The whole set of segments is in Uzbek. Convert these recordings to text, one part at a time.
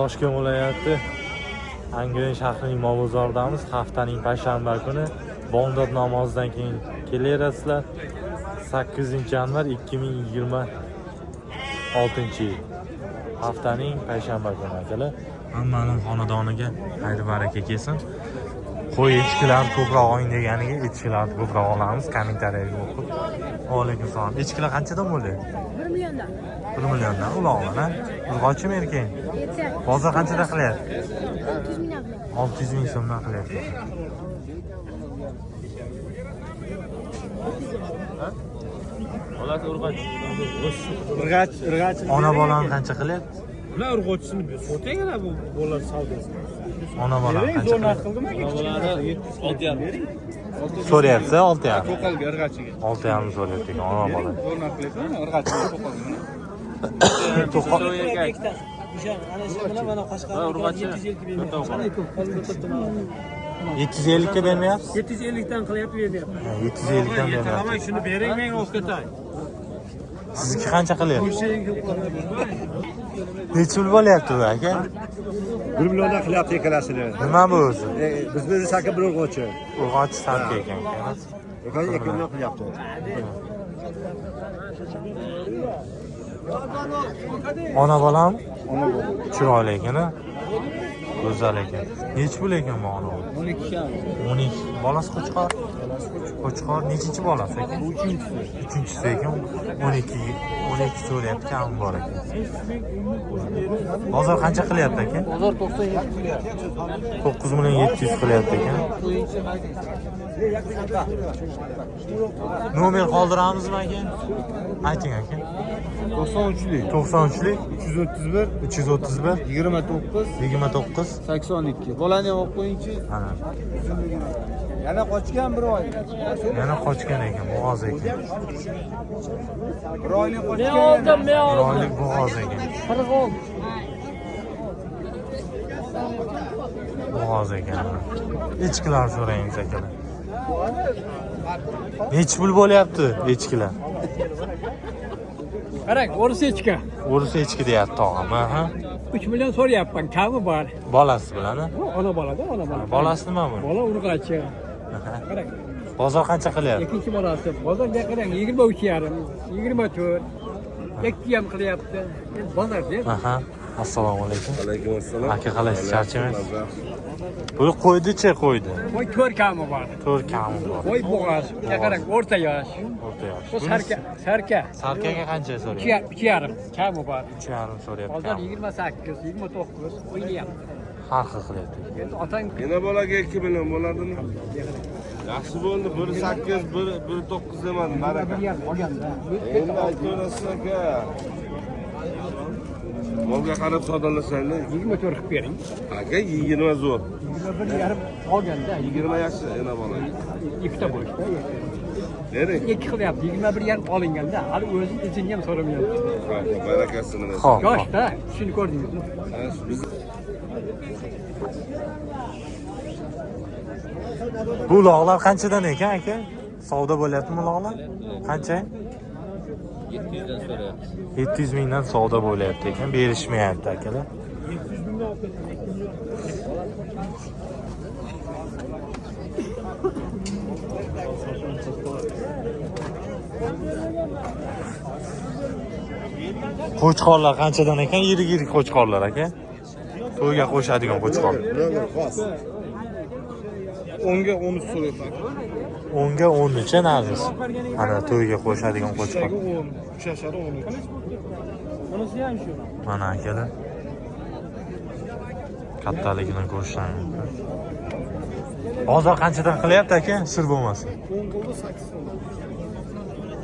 Toshkent viloyati Angren shahrining Mo'g'uzoridamiz. Haftaning payshanba kuni bomdod namozidan keyin kelaverasizlar. 8-yanvar 2026-yil. Haftaning payshanba kuni akalar. Hammaning xonadoniga xayr baraka kelsin. Qo'y echkilar ko'proq oling deganiga echkilarni ko'proq olamiz. Kommentariyaga o'qib. Alaykum assalom. Echkilar qanchadan bo'ladi? 1 milliondan. 1 milliondan uloqlar. Urg'ochimi erkak? Bozor qanchada qilyapti? 600 ming 600 ming so'mdan qilyapti. Olat urg'och. Ona bolani qancha qilyapti? Ular urg'ochisini so'tanglar bu bolalar savdosi. Ona bolani qancha qilyapti? Bolalarni 6,5. So'rayapti 6,5. To'qolga irg'achiga. 6,5 so'rayapti ekan ona bola. Zo'rna qilyapman, irg'achiga to'qolga. To'qol. Ana shu bilan mana Qashqarga 750 ga bermayapti. 750 ga bermayapsiz? 750 dan qilyapti, beryapti. 750 dan Yetalamay bermayapsiz. shuni bering, men olib ketay. Sizniki qancha qilyapti? Necha pul bo'lyapti bu aka? 1 milliondan qilyapti ikkalasini. Nima bu o'zi? Biz bir saka bir urg'ochi. Urg'och sarka ekan. Ekan 2 million qilyapti. Ona bolam Ona bu. chiroyli ekan, go'zal ekan. Necha pul ekan bu ona? 12 ham. 12. Bolasi qo'chqor. Qo'chqor nechinchi bolasi ekan? Bu 3-chi. Uchinchisi ekan. 12 so'rayapti, kam bor ekan. Bozor qancha qilyapti aka? Bozor 97 qilyapti. 9 million 700 qilyapti ekan. Nomer qoldiramizmi aka? Ayting aka. 93lik, 93lik 331, 331 29, 29 82. Bolani ham olib qo'yingchi. Ana. Yana qochgan bir oy. Yana qochgan ekan, bo'g'oz ekan. Bir oylik qochgan. Chiroyli bo'g'oz ekan. Bo'g'oz ekan. Echkilar so'raymiz akalar. Necha pul bo'lyapti echkilar? Qarang, o'risi echki. O'risi echki deyapti tog'am, ha? 3 million so'rayapman, kami bor. Bolasi bilani? Ona bolada, ona bola. Bolasi nima bu? Bola urg'ochi. Qarang, Bozor qancha qilyapti? ikkinchi bolasi. Bozorga qarang, 23,5, 24, 2 ham qilyapti. Endi bozorda. Aha. Assalomu alaykum. Alaykum assalom. Aka qalaysiz, charchamaysiz? Bu qo'ydi-chi, qo'ydi. Voy 4 kami bor. 4 kami bor. Voy bo'g'oz. Qarang, o'rta yosh. O'rta yosh. Bu sarka. Sarkaga qancha so'rayapti? 2,5 kami bor. 3,5 so'rayapti. Bozor 28, 29 o'ynayapti. Har xil qilyapti. Endi otang Yana bolaga 2 million bo'ladimi? Yaxshi bo'ldi. 1.8, 1.9 demadim. Baraka. olganda. Endi aytaverasiz aka. Molga qarab savdolasanglar. 24 qilib bering. Aka 20 zo'r. 21,5 olganda 20 yaxshi yana bola. ikkita bo'lishdi. Bering. 2 qilyapti, 21,5 olinganda, hali o'zi izini ham so'ramayapti. Barakasini bersin. Xo'p. Yoshda, shuni ko'rdingizmi? Biz Bu uloqlar qanchadan ekan aka? Savdo bo'lyaptimi uloqlar? Qancha? 700 dan so'rayapti. 700 mingdan savdo bo'lyapti ekan, berishmayapti akalar. Qo'chqorlar qanchadan ekan? Yirik qo'chqorlar aka. To'yga qo'shadigan qo'chqor. 10ga 13 so'rayapti. 10ga 13 narxi. Ana to'yga qo'shadigan qo'chqor. 10, 3 yashar 13. Bunisi ham shu. Mana akalar. Kattaligini ko'rishdan mumkin. Hozir qanchadan qilyapti aka? Sir bo'lmasa.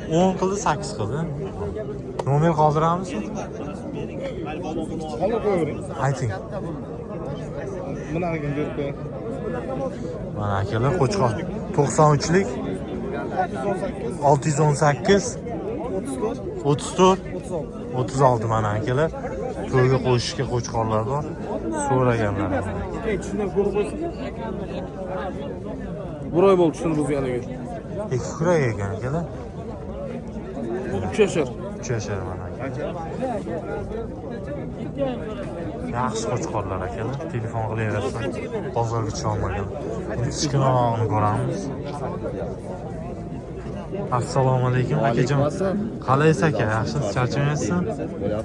10 qildi 8 qildi. Nomer qoldiramizmi? Qolib qo'yavering. Ayting. Bunaqa berib qo'ying. Mana akalar qo'chqor 93lik 618 34 36 mana akalar. To'yga qo'shishga qo'chqorlar bor. So'raganlar. Bir oy bo'ldi shuni buzganiga. Ikki kurak ekan akalar. 3 yashar. 3 yashar mana. Yaxshi qo'chqorlar akalar. Telefon qilaversin. Bozorga chiqa olmagan. Endi kichkinarog'ini ko'ramiz. Assalomu alaykum akajon. Qalaysiz aka? Yaxshimisiz? Charchamayapsizmi?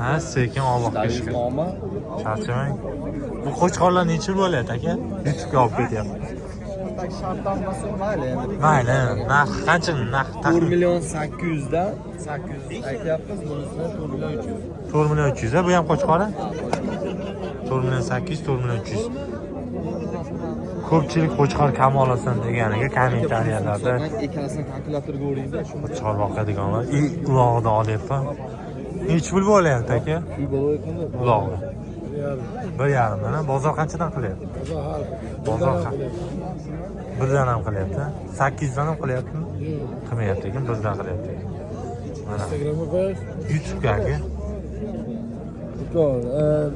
Ha, sekin Allohga shukr. Charchamang. Bu qo'chqorlar necha bo'lyapti aka? YouTube'ga olib ketyapti. Mayli, narx qancha? Narx 4.800 dan 800 aytyapmiz, bunisi 4.300. 4.300 bu ham qo'chqori? 4.800, 4.300. Ko'pchilik qo'chqor kam olasan deganiga kommentariyalarda Ikkalasini kalkulyatorga o'ringda shu qo'chqor boqadiganlar ulog'ida olyapman. Nechi pul bo'lyapti aka? shu bo'layotganda Ulog'ida. 1.5 dan. Bozor qanchadan qilyapti? Bozor 1dan ham qilyapti. 800 dan ham qilyaptimi? Qilmayapti ekan, 1dan qilyapti ekan. Mana Instagramga qo'yish. YouTube'ga aka. Ukol,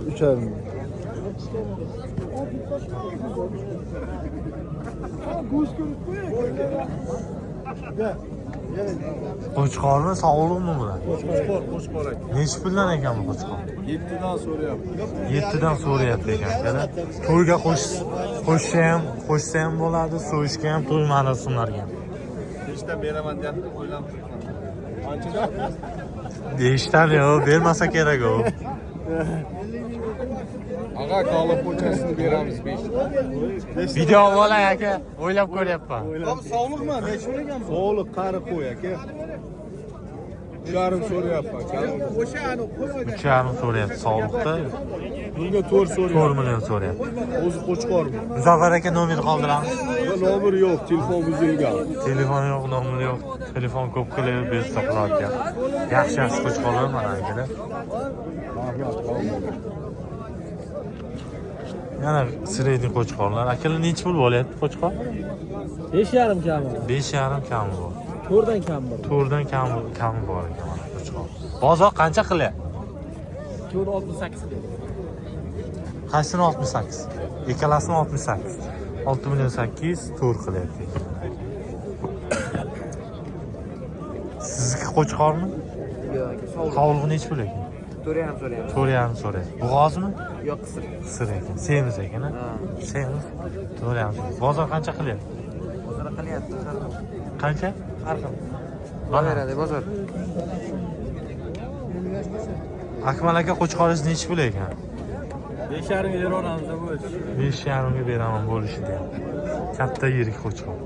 3.5. Qo'chqormi, sog'liqmi bular? Qo'chqor. Nechi puldan ekan bu qo'chqor? 7dan so'rayapti. 7dan so'rayapti ekan akalar. To'yga qo'shsa ham bo'ladi, so'yishga ham to'y marosimlarga ham. 5dan beraman deyapti, o'ylab turibman. Qanchadan? Deyishdan yo'q, bermasa kerak u. Ag'a, qolib po'chasini beramiz 5. Video bo'lay aka, o'ylab ko'ryapman. Sog'liqmi? Necha bo'lagan bu? Sog'liq, qari qo'y aka. 3.5 so'rayapman. O'shani qo'y. 3.5 so'rayapti sog'liqda. Bunga 4 so'rayapti. 4 million so'rayapti. O'zi qo'chqormi? Muzaffar aka nomer qoldiramiz. Nomer yo'q, telefon buzilgan. Telefon yo'q, nomer yo'q. Telefon ko'p qilib bersa qilyapti. Yaxshi qo'chqorlar mana akalar. Yana sredniy qo'chqorlar. Akalar necha pul bo'lyapti qo'chqor? 5.5 kami. 5.5 kami bor. 4dan kam bor. 4dan kami bor ekan mana qo'chqor. Bozor qancha qilyapti? 4.68 dedi. Qaysini 68? Ikkalasini 68. 6 million 800 4 qilyapti. Sizniki qo'chqormi? Yo'q, Sog'lig'i necha pul ekan? 4.5 so'rayapti. 4.5 so'rayapti. Bo'g'ozmi? Yo'q, qisir. Qisir ekan. Semiz ekan, ha? Semiz. 4.5. Bozor qancha qilyapti? Bozor qilyapti. Qancha? Har xil. Mana. Beradi bozor. Akmal aka qo'chqoringiz necha pul ekan? 5.5 ga beraveramiz bu. 5.5 ga beraman bo'lishi deyapti. Katta yirik qo'chqor.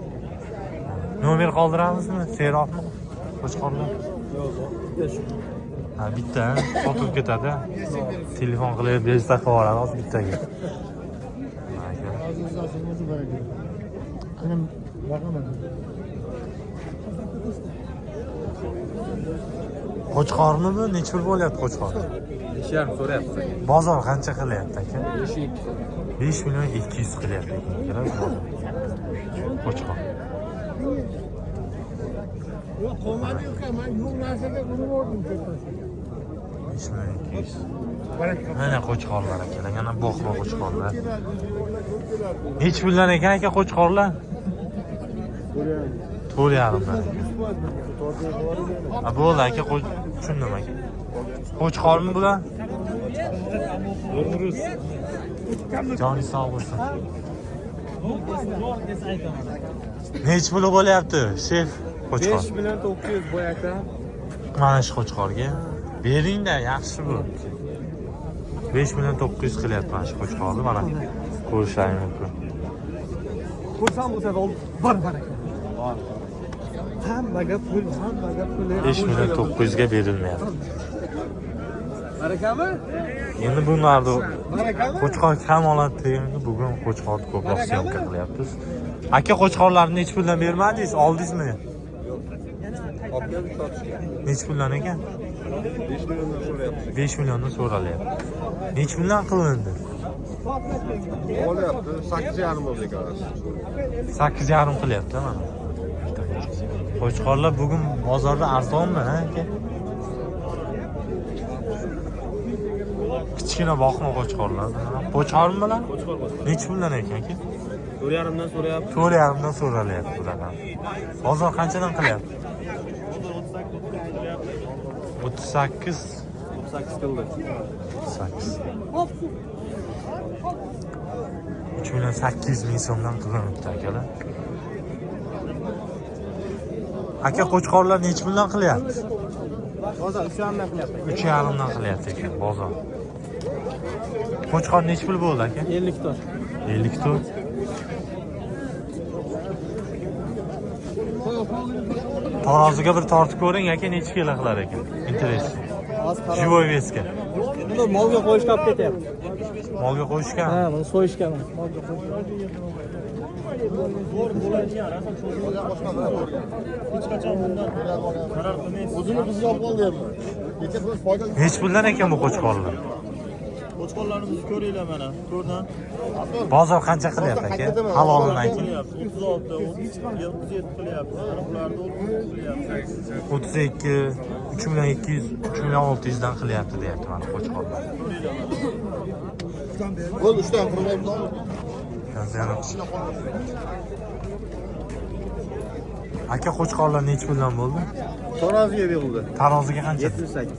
Nomer qoldiramizmi? Seroqmi? Qo'chqorlar? Yo'q. Ha, bitta sotib ketadi. Telefon qilib bersa qo'yaramiz bittaga. Qo'chqormi bu? Necha pul bo'lyapti qo'chqor? 5.5 so'rayapti. Bozor qancha qilyapti aka? 5 million 200 qilyapti ekan. Qo'chqor. Yo'q, qolmadi uka, men yo'q narsaga uni o'rdim ketmasın. 5 million 200. Mana qo'chqorlar akalar, yana boqma qo'chqorlar. Necha puldan ekan aka qo'chqorlar? 4.5 dan. Ha, bo'ldi aka, tushundim aka. Qo'chqormi bular? Joningiz sog' bo'lsin. Necha puli bo'lyapti, shef? Qo'chqor. 5.900 bo'yakdan. Mana shu qo'chqorga bering-da, yaxshi bu. 5 million 900 qilyapti mana shu qo'chqorni, mana ko'rishlaring mumkin. Ko'rsam bo'lsa bor baraka. Bor. Hammaga pul. 5 million 900 ga berilmayapti. Barakami? Endi bunlarni Barakami? qo'chqor kam oladi deganda bugun qo'chqorni ko'proq syomka qilyapmiz. Aka qo'chqorlarni necha puldan bermadingiz? Oldingizmi? Olgan sotishga. Necha puldan ekan? 5 milliondan so'rayapti. 5 milliondan so'ralyapti. Necha puldan qilindi? Olyapti, 8.5 bo'ldi ekan. 8.5 qilyapti mana. Qo'chqorlar bugun bozorda arzonmi, ha aka? Kichkina boqma qo'chqorlar. Qo'chqormi bular? Qo'chqor bor. Necha puldan ekan aka? 4.5 dan so'rayapti. 4.5 dan so'ralyapti bulardan. Bozor qanchadan qilyapti? 38 38 qildi. 38. 3.800.000 so'mdan qilinibdi akalar. Aka qo'chqorlar necha puldan qilyapti? Bozor 3,5 qilyapti. 3,5 dan qilyapti ekan bozor. Qo'chqor necha pul bo'ldi aka? 50 ton. 50 ton. Taroziga bir tortib ko'ring aka, necha kilo qilar ekan? Interesno. Живой veska. Buni molga qo'yishga olib ketyapti. Molga qo'yishgan. Ha, buni so'yishgan. Molga qo'yishga. O'zini bizga olib qolyapman. Necha pul foyda? Necha puldan ekan bu qo'chqorlar? Qo'chqorlarimizni ko'ringlar mana. To'rdan. Bozor qancha qilyapti aka? Halolini ayting. 36, 37 qilyapti. Ularda 30 qilyapti. 32, 3.200, 3.600 dan qilyapti deyapti mana qo'chqorlar. Bo'l 3 dan qurmayapti. Aka qo'chqorlar necha puldan bo'ldi? Taroziga berildi. Taroziga qancha? 78.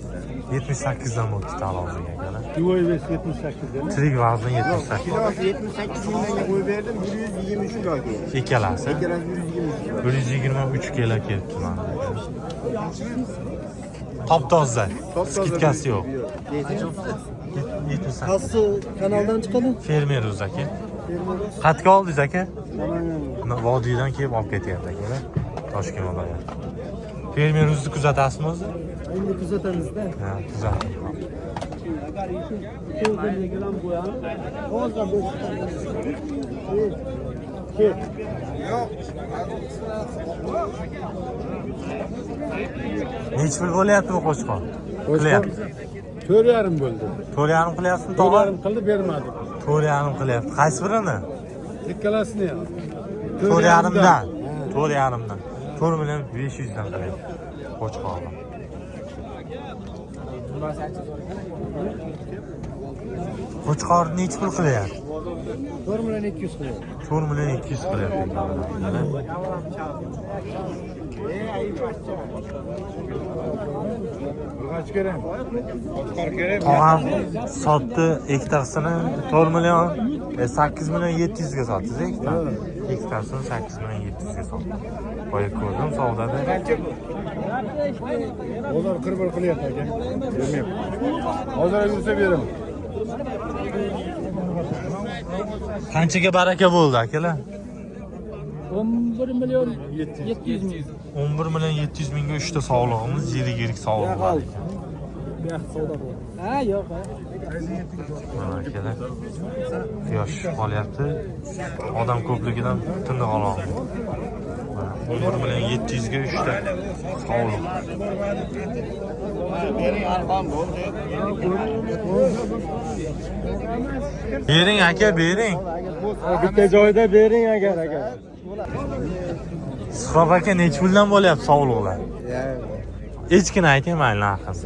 78 dan bo'ldi taroziga akalar. Живой вес 78 dan. Tirik vazni 78. Kilosi 78 mingga qo'yib berdim. 123 kilo keldi. Ikkalasi. Ikkalasi 123 kilo. 123 kilo kelibdi mana. Top toza. Skitkasi yo'q. 78. Qaysi kanaldan chiqadi? Fermer o'zi aka. Qatga oldingiz aka? Vodiydan kelib olib ketyapti akalar. Toshkent viloyati. Fermer o'zni kuzatasizmi o'zi? Endi kuzatamizda. Ha, kuzating. Necha pul bo'lyapti bu qo'chqor? Qilyapti. 4,5 bo'ldi. 4,5 qilyapsizmi tog'a? 4,5 qildi bermadi. 4,5 qilyapti. Qaysi birini? Ikkalasini ham. 4,5 dan. 4,5 dan. 4.500 dan qilyapti. Qo'chqorlar. Qo'chqor necha pul qilyapti? 4,200 qilyapti. 4.200 qilyapti. Kaç kerak? Qo'chqor kerak. Tog'am sotdi ektarsini 8.700 ga sotdingiz ektar. Ektarsini 8.700 ga sotdi. Boya ko'rdim savdoda. Bozor 41 qilyapti aka. Bermayapti. Hozir yursa beraman. Qanchaga baraka bo'ldi akalar? 11 million 700 ming. 11 million 700 mingga 3 ta sog'lig'imiz yirik sog'liq bor ekan. Ha, yo'q. Mana akalar. Quyosh qolyapti. Odam ko'pligidan tindiq ololmaydi. 11 million 700 ga 3 ta sog'liq. Bering aka, bering. Bitta joyda bering agar aka. Suhrob aka necha puldan bo'lyapti sog'liqlar? Echkini ayting mayli narxini.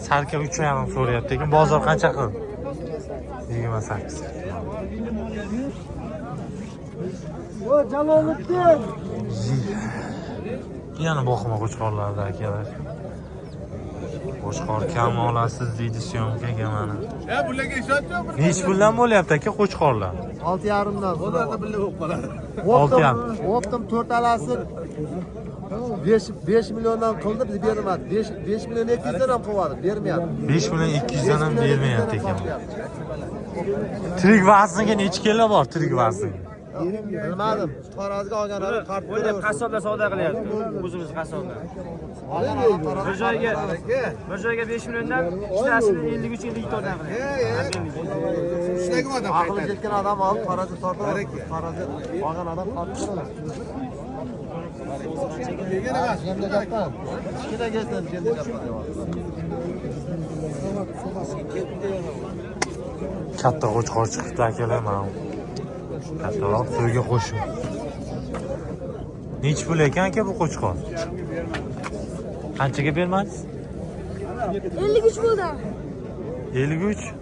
Salka 3,5 so'rayapti ekan, bozor qancha qildi? 28. O Jaloliddin. Yana boqma qo'chqorlarda akalar. Qo'chqor kam olasiz deydi syomkaga mana. Bularga ishonchmi? Necha puldan bo'lyapti aka qo'chqorlar? 6,5 dan. Ularda birga bo'lib qoladi. 6,5. Optim 4 alasi 5 milliondan qildi, biz bermadi. 5 million 200 dan ham qiladi, bermayapti. 5 million 200 dan ham bermayapti ekan. Tirik vazniga necha kilo bor tirik vazniga? Bilmadim. Taroziga olganlar qartib Buni qassoblar savdo qilyapti. O'zimiz qassoblar. Bir joyga 5 milliondan ikkitasini 53-54 dan qilyapti. ishlagan odam aqli yetgan odam olib tarozi tortib, tarozi olgan odam qartib qo'yadi. Endi gapdan. Kichkina kelsin, endi gapdan. Katta qo'chqor chiqibdi akalar mana. Kattaroq to'yga qo'shib. Necha pul ekan aka bu qo'chqor? Qanchaga bermadingiz? 53 bo'ldi. 53.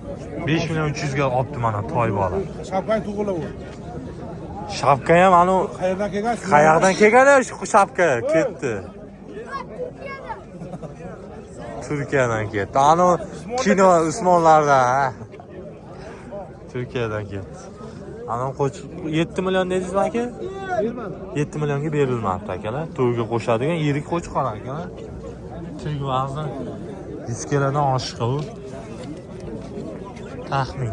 5 million 300 ga olibdi mana toy bola. Shapkay tug'ilib. Shapka ham anu Qayerdan kelgan? qayerdan kelgan shu shapka ketdi. Turkiyadan ketdi. Anu kino Usmonlarda. Turkiyadan keldi. Ana qo'ch 7 million dedingizmi aka? 7 millionga berilmabdi akalar. To'yga qo'shadigan yirik qo'chqor akalar. Tug vazni 100 kilodan oshiqqa u. Taxmin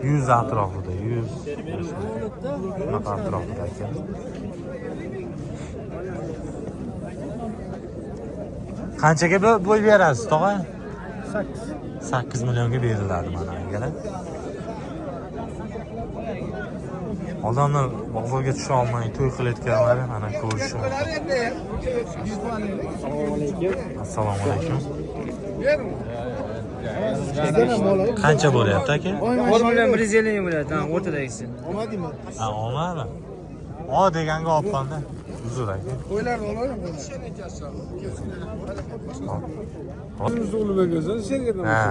100 atrofida, 100 bunaqa atrofida ekan. Qanchaga bo'y berasiz, tog'a? 8 millionga beriladi mana akalar. Odamlar bozorga tusha olmay to'y qilayotganlari mana ko'rish mumkin. Assalomu alaykum. Qancha bo'lyapti aka? 1 million 150 ming bo'lyapti, o'rtadagisi. Ha, olmadimi? O deganga olib qoldi. Uzr aka. Qo'ylarni olaylik. Ha.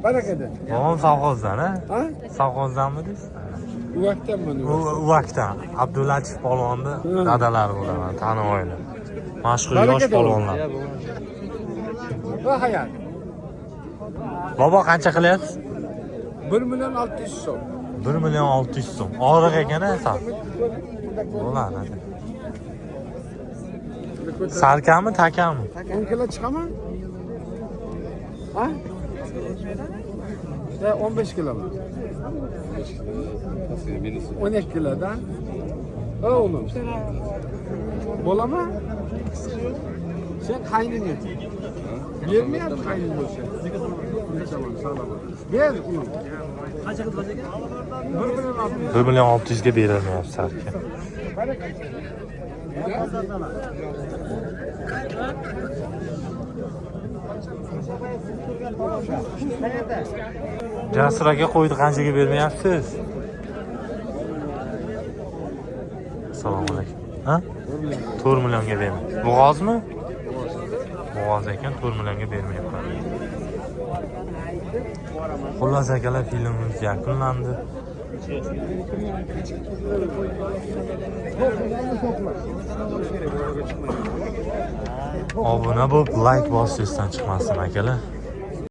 Barakada. O'g'lim savxozdan, ha? Savxozdanmi deysiz? Uvakdanman. Uvakdan. Abdullatif polvonni dadalari bo'laman, tanib oila. Mashhur yosh polvonlar. Va hayat. Bobo qancha qilyapsiz? 1 million 600 so'm. 1 million 600 so'm. Og'riq ekan-a, sal. Bo'ladi. Salkami, takami? 10 kilo chiqaman? Ha? 15 kilo. 12 kilodan. Ha oğlum. Bo'lama? Sen qayning edi. Bermayapti qayning bo'lsa. Nechaman salamat. Ber uni. Qancha qildi aka? 1 million 600 ga berilmayapti salka. Jasur aka qo'ydi qanchaga bermayapsiz? Assalomu alaykum. Ha? 4 millionga bermayapti. Bo'g'ozmi? Bo'g'oz ekan 4 millionga bermayapti. Xullas akalar, filmimiz yakunlandi. Obuna bo'lib, like bosishdan chiqmasin akalar.